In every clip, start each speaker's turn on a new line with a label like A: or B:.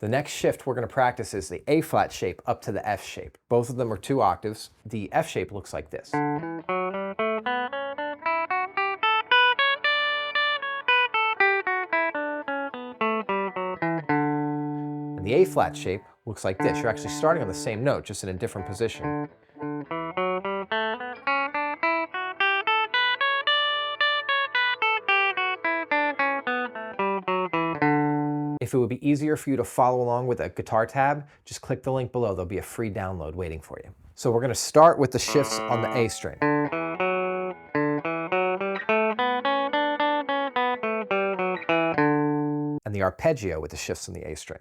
A: The next shift we're going to practice is the A flat shape up to the F shape. Both of them are 2 octaves. The F shape looks like this. And the A flat shape looks like this. You're actually starting on the same note, just in a different position. If it would be easier for you to follow along with a guitar tab, just click the link below. There'll be a free download waiting for you. So we're going to start with the shifts on the A string. And the arpeggio with the shifts on the A string.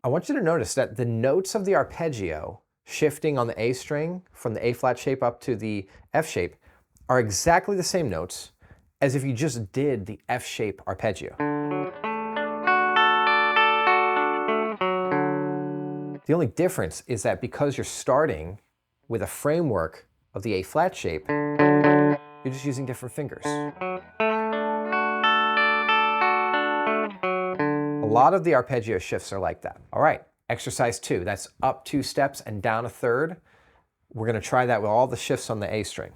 A: I want you to notice that the notes of the arpeggio shifting on the A string from the A flat shape up to the F shape are exactly the same notes as if you just did the F shape arpeggio. The only difference is that because you're starting with a framework of the A flat shape, you're just using different fingers. A lot of the arpeggio shifts are like that. All right, exercise 2, that's up 2 steps and down a third. We're going to try that with all the shifts on the A string.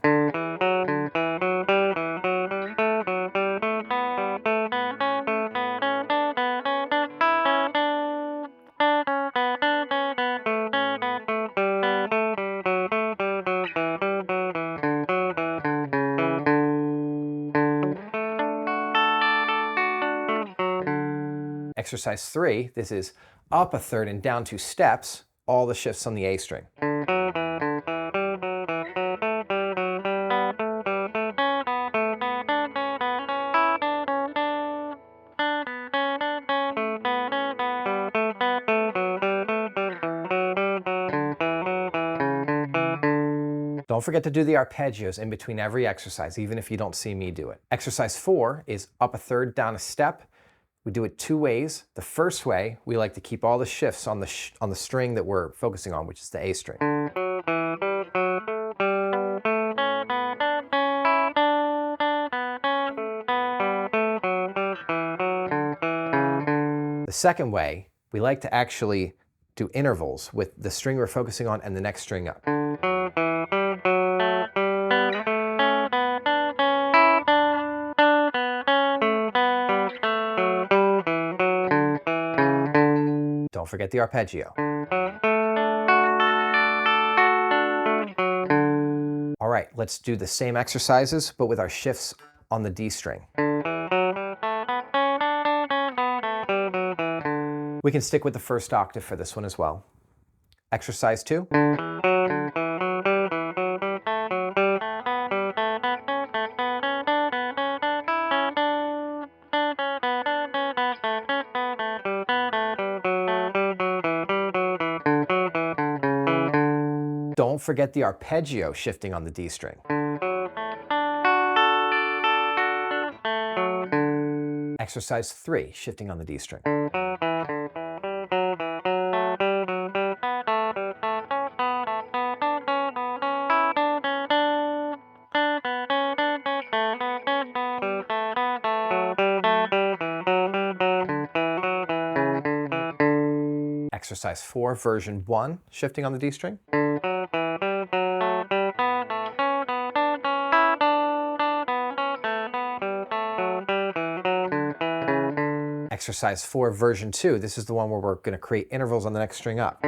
A: Exercise 3, this is up a third and down 2 steps, all the shifts on the A string. Don't forget to do the arpeggios in between every exercise, even if you don't see me do it. Exercise 4 is up a third, down a step. We do it 2 ways. The first way, we like to keep all the shifts on the string that we're focusing on, which is the A string. The second way, we like to actually do intervals with the string we're focusing on and the next string up. Don't forget the arpeggio. All right, let's do the same exercises, but with our shifts on the D string. We can stick with the first octave for this one as well. Exercise 2. Don't forget the arpeggio shifting on the D string. Exercise 3, shifting on the D string. Exercise 4, version 1, shifting on the D string. Exercise 4, version 2, this is the one where we're going to create intervals on the next string up.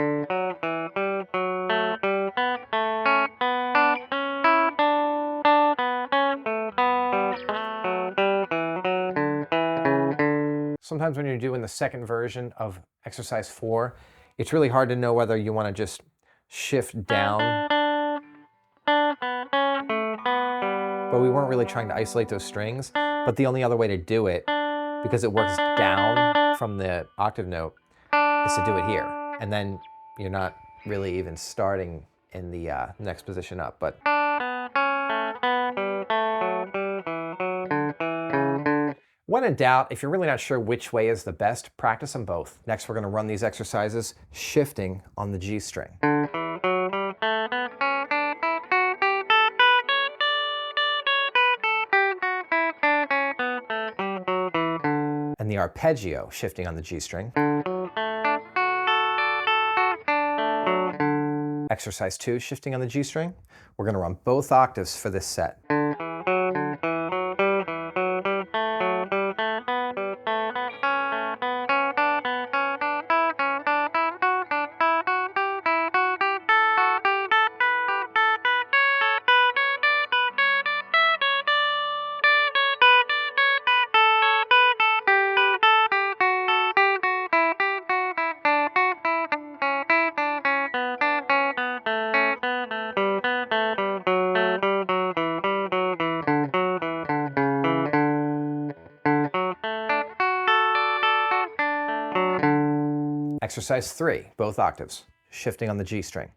A: Sometimes when you're doing the second version of exercise 4, it's really hard to know whether you want to just shift down. But we weren't really trying to isolate those strings, but the only other way to do it, because it works down from the octave note, is to do it here. And then you're not really even starting in the next position up. But when in doubt, if you're really not sure which way is the best, practice them both. Next, we're going to run these exercises shifting on the G string. and the arpeggio shifting on the G string. Exercise 2, shifting on the G string. We're going to run both octaves for this set. Exercise 3, both octaves, shifting on the G string.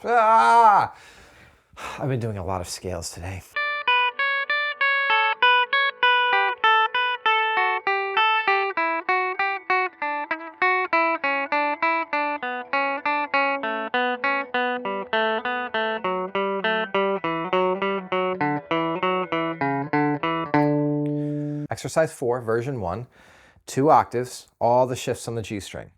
A: Ah! I've been doing a lot of scales today. Exercise 4, version 1, 2 octaves, all the shifts on the G string.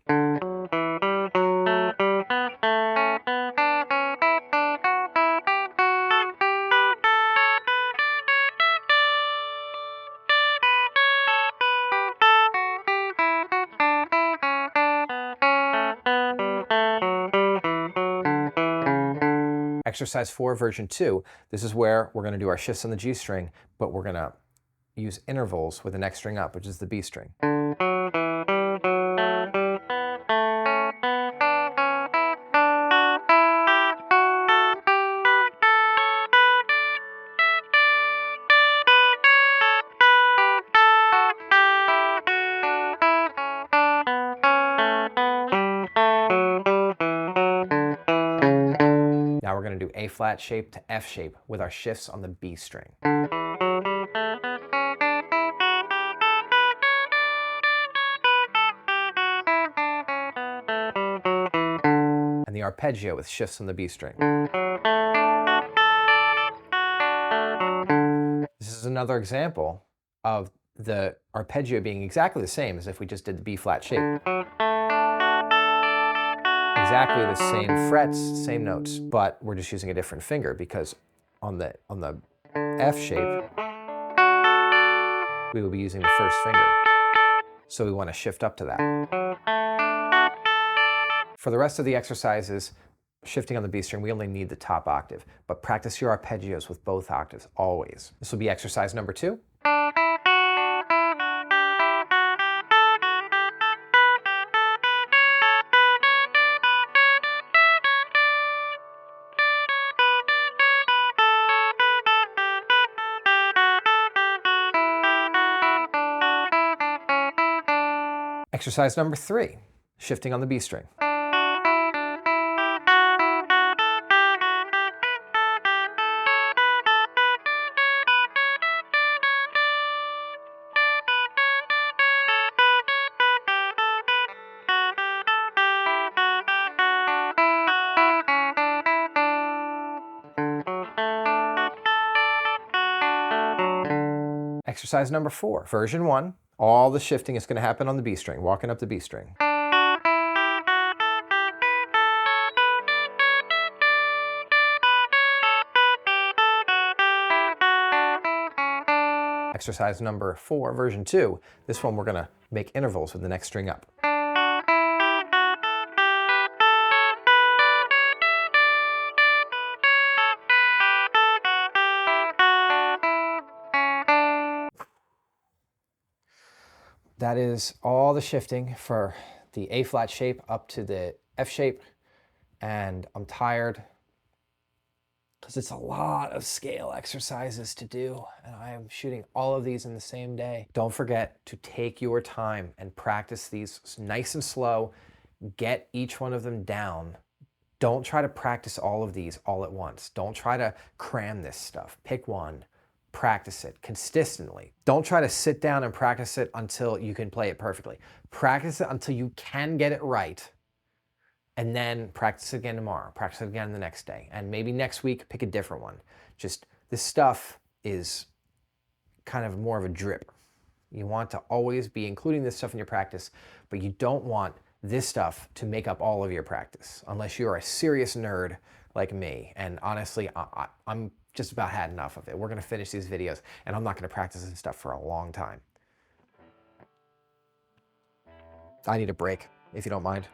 A: Exercise 4, version 2, this is where we're going to do our shifts on the G string, but we're going to use intervals with the next string up, which is the B string. Now we're going to do A flat shape to F shape with our shifts on the B string. And the arpeggio with shifts on the B string. This is another example of the arpeggio being exactly the same as if we just did the B flat shape. Exactly the same frets, same notes, but we're just using a different finger because on the F shape, we will be using the first finger. So we want to shift up to that. For the rest of the exercises, shifting on the B string, we only need the top octave, but practice your arpeggios with both octaves, always. This will be exercise number 2. Exercise number 3, shifting on the B string. Exercise number 4, version 1. All the shifting is going to happen on the B string, walking up the B string. Exercise number 4, version 2. This one we're going to make intervals with the next string up. That is all the shifting for the A flat shape up to the F shape, and I'm tired because it's a lot of scale exercises to do, and I am shooting all of these in the same day. Don't forget to take your time and practice these nice and slow. Get each one of them down. Don't try to practice all of these all at once. Don't try to cram this stuff. Pick one, practice it consistently. Don't try to sit down and practice it until you can play it perfectly. Practice it until you can get it right, and then practice it again tomorrow, practice it again the next day, and maybe next week pick a different one. Just, this stuff is kind of more of a drip. You want to always be including this stuff in your practice, but you don't want this stuff to make up all of your practice, unless you're a serious nerd like me. And honestly, I'm just about had enough of it. We're gonna finish these videos, and I'm not gonna practice this stuff for a long time. I need a break, if you don't mind.